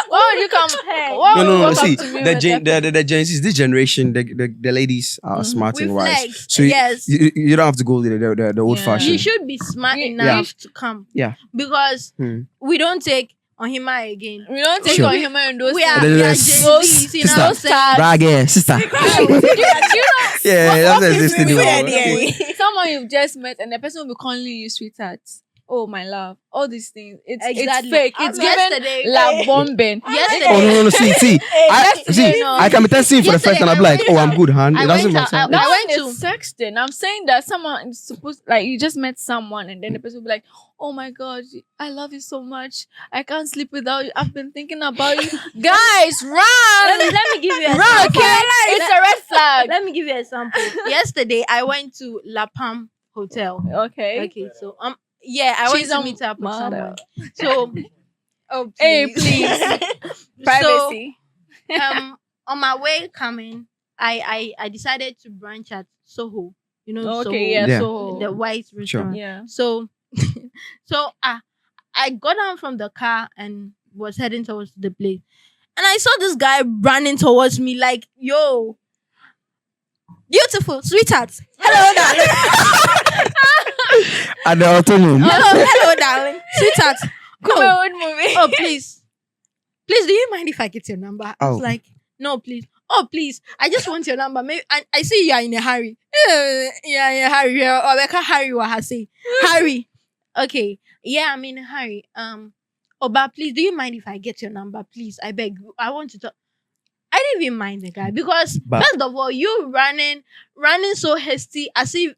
Why would you come? Why would you No. walk up See, to me the with Gen, that? the Gen Zs, this generation, the ladies are smart and wise. Reflect. So Yes. you don't have to go the old Yeah. fashioned. You should be smart Yeah. enough to come. Yeah. Because Hmm. we don't take Ohima again. We don't take Sure. on him and those We are things. Yes. Gen Zs, you know what I'm Sister. saying? Brag, yeah, sister. Yeah, that's the existing anymore. Someone you've just met and the person will be calling you sweetheart. Oh my love. All these things. It's fake. It's given Yesterday. la bombing. Yesterday. Oh no, see. Yesterday, no. I can be testing for the first time. I'll be like, oh, I'm good, hun. It I doesn't went matter. out- That I one went is sexting. I'm saying that someone is supposed, like, you just met someone and then the person will be like, oh my god, I love you so much. I can't sleep without you. I've been thinking about you. Guys, run! Let me give you a Run, sample. okay? It's a red flag. Let me give you a sample. Yesterday, I went to La Palm Hotel. Okay. Okay, so yeah, I She's went to a meet up with model. someone. So, oh Hey, please. Privacy. On my way coming, I decided to branch at Soho. You know, Soho, Okay, yeah, Yeah. so. the white restaurant. Yeah. So, I got down from the car and was heading towards the place, and I saw this guy running towards me like, "Yo, beautiful sweetheart, hello, darling, At the autumn. hello, darling, sweetheart, Come no, on, movie. oh please, do you mind if I get your number?" I was Oh. like, "No, please." "Oh, please, I just want your number. Maybe I see you are in a hurry. Yeah, in a hurry. Or I can't hurry what I say. Hurry. Okay. Yeah, I'm in a hurry. Oh, but please, do you mind if I get your number? Please, I beg you. I want to talk." I didn't even mind the guy because But- first of all, you running so hasty as if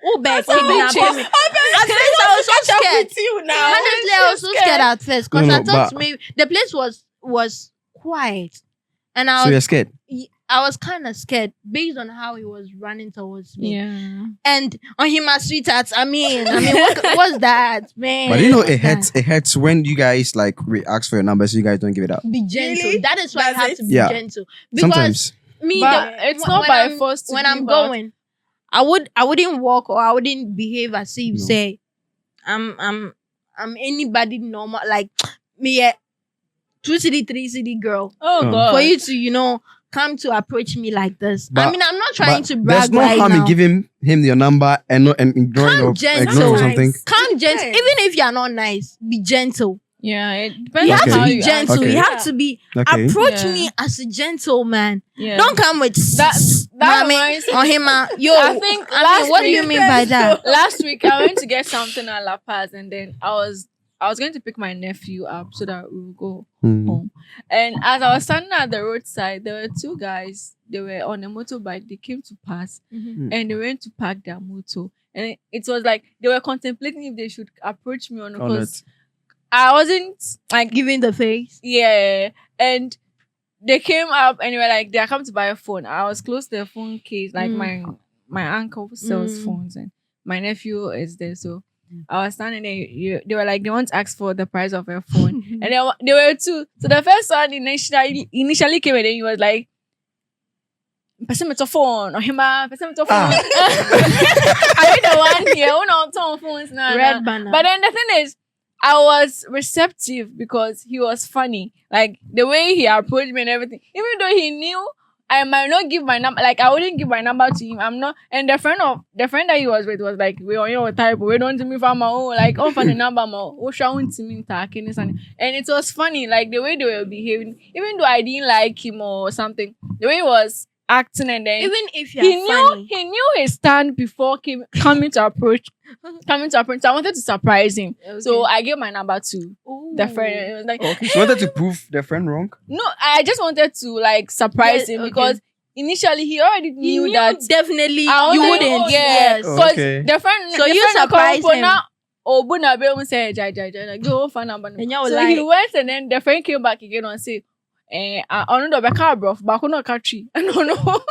oh bad a big kidnapping me. chase. At first, I was so scared. with you now. Honestly, I was so scared at first because No, I thought but- maybe the place was quiet, and I So was you're scared. I was kind of scared based on how he was running towards me. Yeah. And on him, my sweethearts. I mean, what's that, man? But you know, What's it hurts. It hurts when you guys like ask for your number, so you guys don't give it up. that? Be gentle. Really? That is why I That's have it? to be Yeah. gentle. Because Sometimes. me, But it's not by I'm- force to when I'm give out. going, I wouldn't walk or I wouldn't behave as if No. say I'm anybody normal like me a 2 city 3 city girl. Oh, Oh. God. For you to come to approach me like this. I But- mean, I'm not trying But to there's brag no right harm now. in giving him your number and ignoring Come or gentle. ignoring something. Come gentle. Yes. Even if you're not nice, be gentle. Yeah, it depends You on have Okay. to how be you gentle. Okay. You Yeah. have to be Okay. approach Yeah. me as a gentleman. Yeah. Don't come with That mommy reminds me- on him. Yo, I think last what do you week- mean by that? Last week I went to get something at La Paz and then I was going to pick my nephew up so that we would go Hmm. home. And as I was standing at the roadside, there were two guys. They were on a motorbike. They came to pass and they went to park their motor. And it was like they were contemplating if they should approach me or not. On Because it. I wasn't like, Giving the face. yeah. And they came up and they were like, they are coming to buy a phone. I was close to the phone case, like my uncle sells phones and my nephew is there. So I was standing there. They were like, they want to ask for the price of a phone, and they were two. So the first one initially came and then he was like, "Person with a phone or him, person with a phone." I mean the one here, who not on phones now. Red banner. But then the thing is, I was receptive because he was funny. Like the way he approached me and everything. Even though he knew I might not give my number, like I wouldn't give my number to him. I'm not. And the friend that he was with was like, "We on your type, we don't me for my own, like for the number, oh showing to me and it was funny, like the way they were behaving. Even though I didn't like him or something, the way he was acting, and then Even if you're funny. he knew his stand before coming to approach. So I wanted to surprise him. Okay. So I gave my number to the friend. And it was like, Okay. She wanted to prove the friend wrong. no, I just wanted to like surprise Yes, him okay. because initially he already He knew knew that definitely I you wanted- wouldn't. Yeah, Yes. because Okay. the friend. So the you friend that surprised come him. now, oh, Buna be able to say, "Jai, go for number." And you So were he like- went, and then the friend came back again and said, I don't know back bro, but I not catch you. I don't know.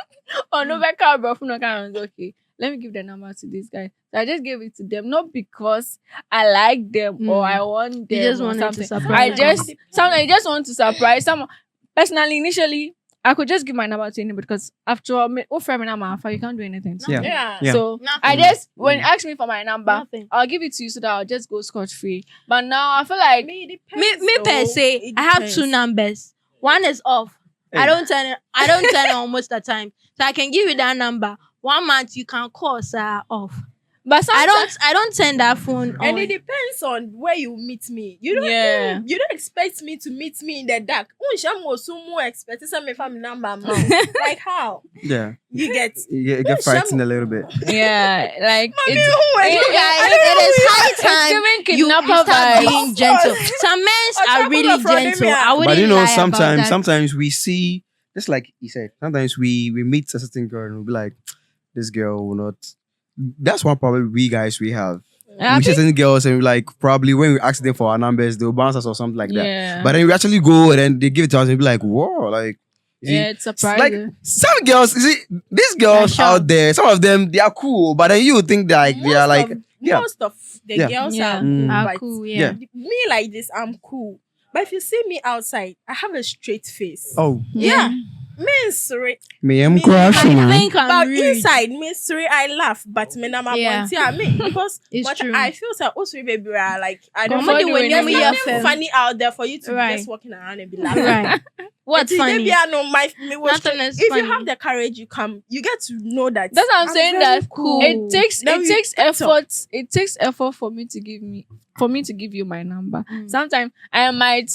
Oh no, back bro, no can. Okay, let me give the number to this guy. So I just gave it to them, not because I like them or I want them. You just or wanted something. to surprise I just want to surprise someone. Personally, initially, I could just give my number to anybody because after all, you can't do anything. Yeah. Yeah. So Nothing. I just when you ask me for my number, Nothing. I'll give it to you so that I'll just go scotch free. But now I feel like Me per se, I have two numbers. One is off. Hey. I don't turn it on most of the time. So I can give you that number. 1 month you can call off. but sometimes I don't turn that phone on. And it depends on where you meet me. You don't Yeah. you don't expect me to meet me in the dark. More expect some family number. Like how? Yeah. You get You get frightened a little bit. yeah, like Mommy, it's who are you it- guys? I It don't is know, high it's time giving you kidnapper start vibes. being Of gentle. course. Some men Or are some really people from gentle. India. I wouldn't But you know, lie about that. sometimes we see, just like he said, sometimes we meet a certain girl and we'll be like, this girl will not. That's one problem we have. I We see think- certain girls and we like probably when we ask them for our numbers, they'll bounce us or something like that. Yeah. But then we actually go and then they give it to us and be like, whoa, like. you see, Yeah, it's like surprising. some girls, you see, these girls They're out there, some of them they are cool, but then you think that like they are like, yeah. Most of the Yeah. girls Yeah. are cool, Are but cool, Yeah. me like this, I'm cool. But if you see me outside, I have a straight face. oh, Yeah. Me sorry. me am Me- crushing. I think I'm But rude. inside me sorry, I laugh. But me na Yeah. I mean because It's but true. I feel so also baby like I don't Comedy know when there's you nothing fam. funny out there for you to Right. be just walking around and be laughing. Right. What's Until funny? maybe I know me was Nothing is if funny. you have the courage, you get to know that. That's what I'm saying. very That cool. it takes Then we catch up. effort. It takes effort for me to give you my number. Mm. Sometimes I might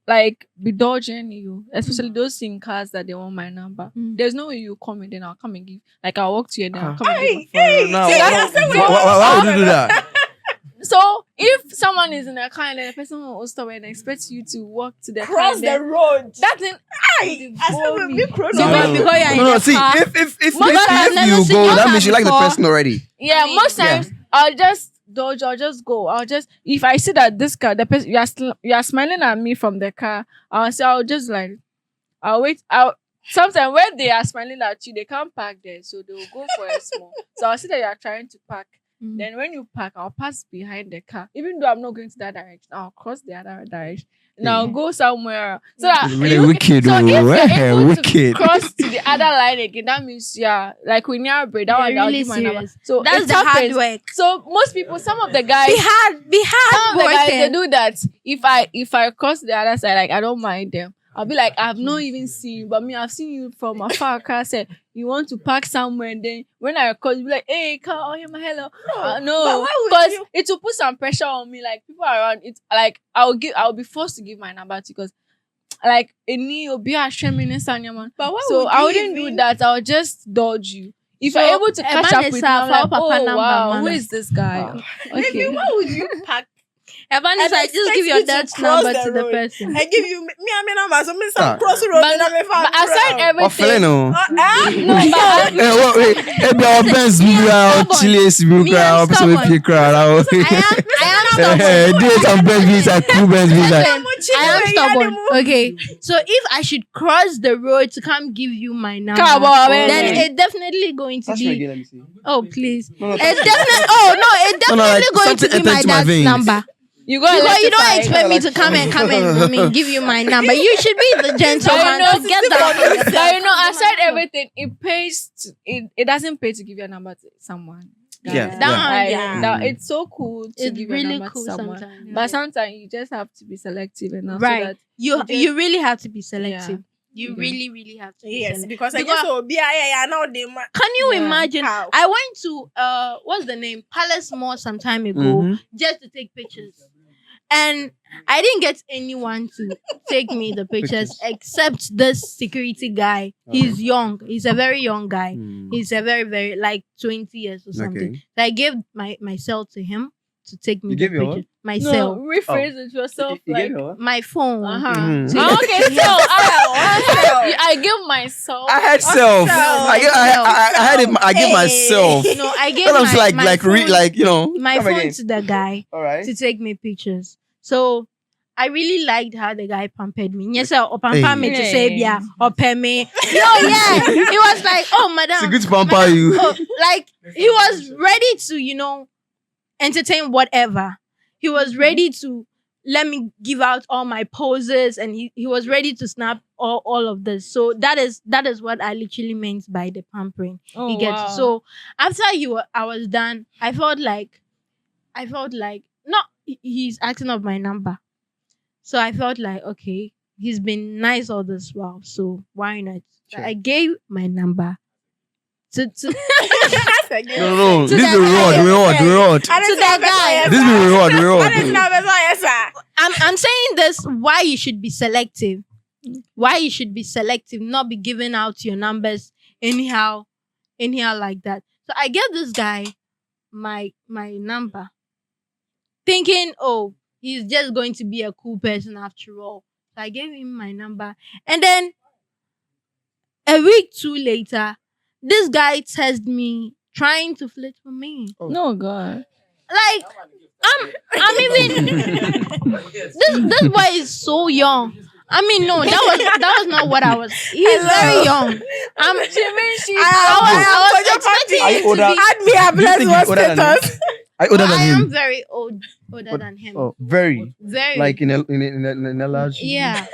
like be dodging you, especially those in cars that they want my number. Mm. There's no way you call me, then I'll come and give. Like I'll walk to you and then I'll come and Hey, give. hey, No, see, why- that's the way- why would you do that? So if someone is in a car and then the person will stop and expect you to walk to the car, cross and the then, road. that thing. I said we cross So the when- road. because you're in no, the see, car- if Most I've never you seen go, your that car means you like the before. person already. Yeah, I mean, most times I'll just dodge. I'll just go. If I see that this car, the person you are smiling at me from the car, I'll just like I'll wait. Sometimes when they are smiling at you, they can't park there, so they will go for a small. So I'll see that you are trying to park. Mm. Then when you park, I'll pass behind the car. Even though I'm not going to that direction, I'll cross the other direction. And I'll go somewhere. So that Really you- wicked, so if you're able to wicked. cross to the other line again, that means like we near break. That They're one I'll really give my number. serious. So That's it the hard happens. work. So most people, some of the guys, Be hard some of the guys, they working. do that. If I cross the other side, like I don't mind them. I'll be like, I've not even seen you, but me, I've seen you from afar. Car said you want to park somewhere, and then when I call, you be like, hey, car, oh, my hello. but No, why would because you- it will put some pressure on me. Like people around, it's like I'll be forced to give my number to because like any will be a shame in man. But why So would I you wouldn't do even- that. I'll just dodge you. If So, you're able to a catch man up is with a me, I'm like, papa oh number, wow, man. who is this guy? Maybe Okay. why would you pack Evan is And like, just expect give your you to dad's cross number the to the road. person. I give you me and my number, so me Ah. some cross the road But, and I'm but aside everything, no. no, but Ebi our pens bi our chiles bi Me, I'm our person we stubborn. pick crowd. I am stubborn. Date and pens bi like cool pens bi like. I am stubborn. Okay, so if I should cross the road to come give you my number, Come on, then man. it's definitely going to Touch me be. again, let me see. Oh please, No, it's definitely. Oh no, it's No, no, definitely like, going to something be my entered into my dad's veins. number. You go Because you don't electrify. expect me to come and I mean, give you my number. You should be the gentleman know, to get that. But you know, aside everything, it pays. It doesn't pay to give your number to someone. Yeah, Like, yeah. that- it's so cool to It's give really your number cool to someone. sometimes. But sometimes you just have to be selective enough. Right. So that You really have to be selective. You Mhm. really have to be Yes, selective. because I Because- just be now they Can you Yeah. imagine? How? I went to what's the name? Palace Mall some time ago Mhm. just to take pictures. And I didn't get anyone to take me the pictures Pictures. except this security guy. He's young. He's a very young guy. Hmm. He's a very, very like 20 years or something. Okay. So I gave my cell to him to take me You the gave your picture. My no, cell. rephrase it yourself. You Like, gave your what? My phone. Mhm. Oh, okay, so I give myself. I had self. self. I had it. I gave myself. No, I gave That was my, like my like phone, like you know. my Come phone again. to the guy All right. to take me pictures. So I really liked how the guy pampered me. Yes, sir. Or pamper me to say, Hey. yeah, or pay me. No, yeah. He was like, oh, It's madam. good to pamper you. Oh, like he was ready to, entertain whatever. He was ready to let me give out all my poses, and he was ready to snap all of this. So that is what I literally meant by the pampering. Oh, You get wow. so after I was done, I felt like no, he's asking of my number. So I felt like, okay, he's been nice all this while, so why not? So Sure. I gave my number to No. To This is the reward. to that guy. This is reward. I'm saying this why you should be selective. Why you should be selective, not be giving out your numbers anyhow like that. So I gave this guy my number, thinking, oh, he's just going to be a cool person after all. So I gave him my number, and then a week two later, this guy texted me trying to flirt with me. No, God. Like I'm even this boy is so young. I mean, no, that was not what I was. He's very young. I was expecting Are him you to older? be. Add me a Do you think he's older than him? status. I older than I am him. very older than him. Oh, very. Very. Like in a large. Yeah,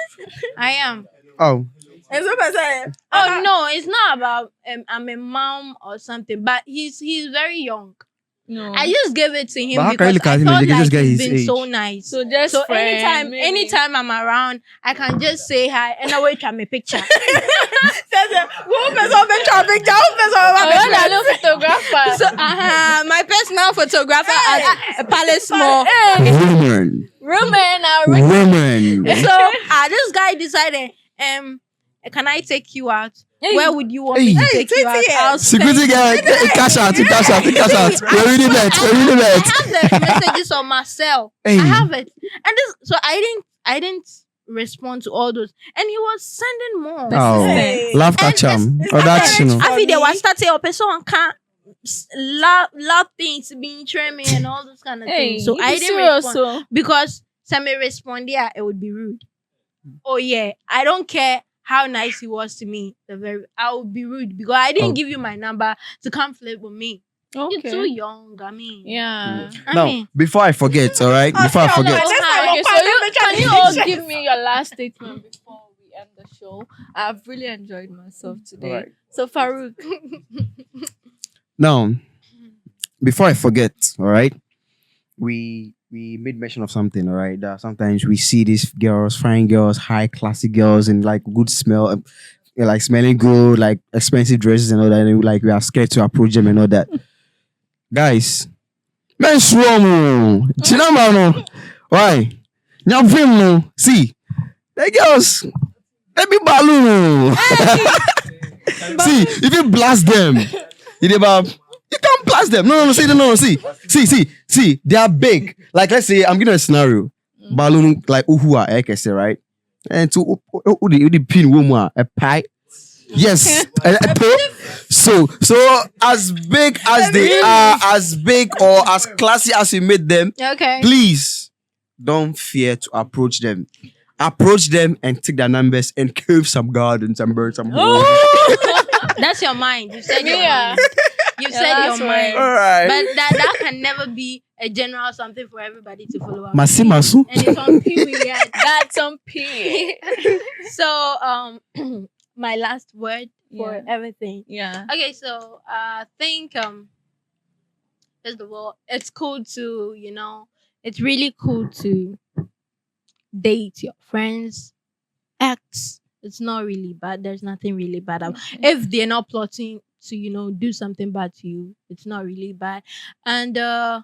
I am. Oh. Oh no, it's not about I'm a mom or something, but he's very young. No. I just gave it to him But how can you because look at I him and thought you can like just get he's his been age? so nice. So just So friend, maybe. anytime I'm around, I can just say hi and I wait for my picture. Oh, when I look photographer. So my personal photographer at Palace Mall. Woman. Women are Woman. So this guy decided, can I take you out? Hey. Where would you want me to Hey. take you out? I'll Security spend- guy, cash out. We're really bet. I have the messages on my cell. Hey. I have it, and this. So I didn't respond to all those, and he was sending more. Oh, Hey. love catch him. Oh, that's you know. I feel they For were me. starting up, so I can't love things being training and all those kind of Hey, things. So you I be didn't serious, respond so. because some may respond. Yeah, it would be rude. Oh yeah, I don't care how nice he was to me. I would be rude because I didn't Oh. give you my number to come flirt with me. You're too Okay. young. I mean, Yeah. I Now, mean, before I forget, all right? Before I forget. Okay, so can you all give me your last statement before we end the show? I've really enjoyed myself today. Alright. So Farouk, Now, before I forget, all right? We made mention of something, all right? That sometimes we see these girls, fine girls, high classy girls, and like good smell, like smelling good, like expensive dresses and all that. And like we are scared to approach them and all that. Guys, men's wrong. Chinamano. Why? No. See, the girls, they be balloon. See, if you blast them, you can't blast them. No, see, they are big. Like, let's say, I'm giving a scenario. Balloon, like, uhua, I say, right? And to the pin woman, a pie. Yes. So as big as they are, as big or as classy as you made them, okay. please don't fear to approach them. approach them and take their numbers and curve some gardens and burn some holes. Oh, That's your mind. You said your yeah. mind. You Yeah, said that's your right. mind. All right. But that can never be a general something for everybody to follow up. Masi masu. And it's on period. That's on P. So my last word for Yeah. everything. Yeah. Okay, so I think first of all, it's cool to, it's really cool to date your friends, ex. It's not really bad. There's nothing really bad about if they're not plotting to, do something bad to you. It's not really bad. And I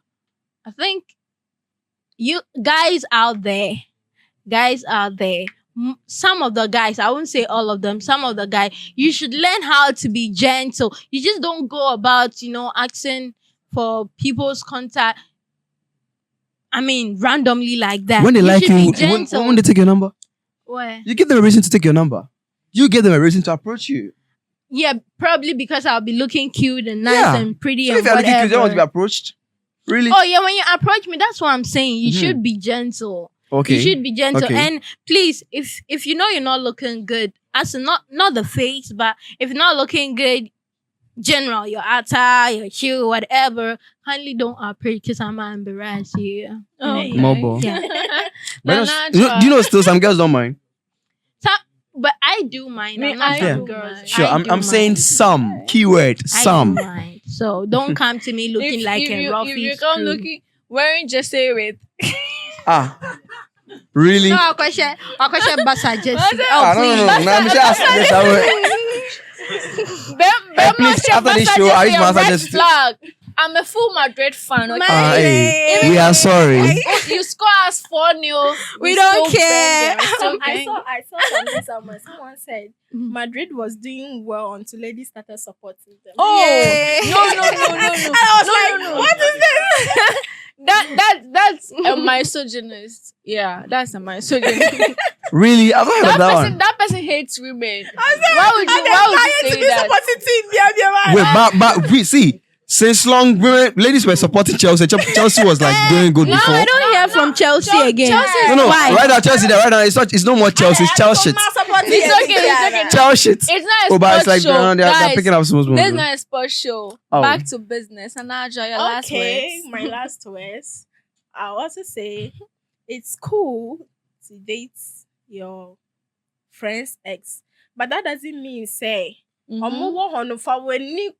think you guys out there, some of the guys, I won't say all of them, some of the guys, you should learn how to be gentle. You just don't go about, asking for people's contact. I mean, randomly like that. When they like should you, be gentle. when they take your number, Where? you give them a reason to take your number. You give them a reason to approach you. Yeah, probably because I'll be looking cute and nice Yeah. and pretty So and if you're looking whatever. cute, you don't want to be approached. Really? Oh yeah, when you approach me, that's what I'm saying. You Mhm. should be gentle. Okay. You should be gentle. Okay. And please, if you know you're not looking good, as in not the face, but if you're not looking good, general, your attire, your shoe, whatever, kindly don't approach because I'm gonna embarrass you. Okay. Mobile. Yeah. But Nana, do you know still some girls don't mind? But I do mind. Me, I'm not I some do girls. mind. Sure, I I'm do saying mind. some. Keyword, I some. do mind. So don't come to me looking like a roughy if you come screw. looking wearing just say with Ah. Really? No, question basa just. Ah, no, no, no. Nah, I'm just asking this. I will- please, after this show, I use my answer red just to- flag. I'm a full Madrid fan. Okay? Ah, hey, we are sorry. You score us 4-0. We don't care. I saw something somewhere. Someone said Mhm. Madrid was doing well until ladies started supporting them. Oh Yeah. no! I was like, what is this? That's a misogynist. Yeah, that's a misogynist. Really? I've not heard of that one. That person hates women. I said, Why would you say that? supporting team? Yeah, Wait, but we see. Since long, ladies were supporting Chelsea. Chelsea was like doing good No, before. I don't hear from Chelsea again. Chelsea- No, Why? right now Chelsea. Right now, it's no more Chelsea. It's Chelsea. It's okay. Chelsea. It's not a Oh, but it's sports like show. they're Guys, picking up some this is not a sports show. Oh. Back to business. And now, Joy, your last Okay, words. my last words. I also say it's cool to date your friend's ex, but that doesn't mean say Mhm.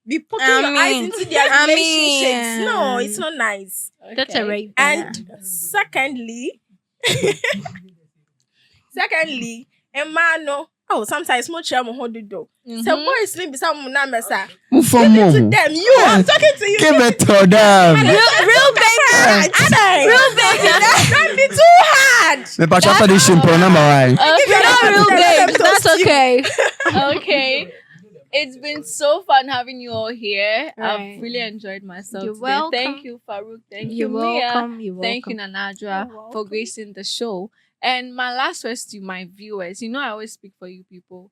be putting I your eyes mean- into their I relationships. mean- No, it's not nice. That's a rape. And secondly, Emma, oh, sometimes more chair mo hold the door. So Mhm. boy sleep beside mo na mesa. Move from To mom. them, you. I'm talking to you. Give it to them. Real baby. Real baby. Don't be too hard. Me patch after this shimpo number one. You're not real babes. That's okay. Okay. It's been so fun having you all here. Right. I've really enjoyed myself. You're today. welcome. Thank you, Farouk. Thank You're you, Mia. welcome. You're welcome. Thank you, Nanadra, You're for welcome. gracing the show. And my last words to my viewers, I always speak for you people.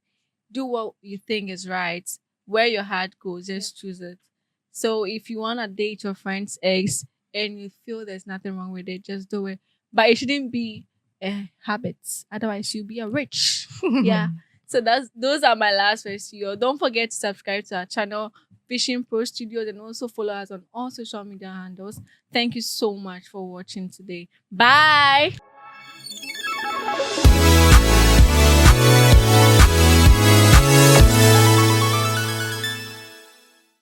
Do what you think is right. Where your heart goes, just choose it. So if you want to date your friend's ex and you feel there's nothing wrong with it, just do it. But it shouldn't be a habit. Otherwise, you'll be a rich. Yeah. So those are my last words to you. Don't forget to subscribe to our channel, Fishing Pro Studios, and also follow us on all social media handles. Thank you so much for watching today. Bye.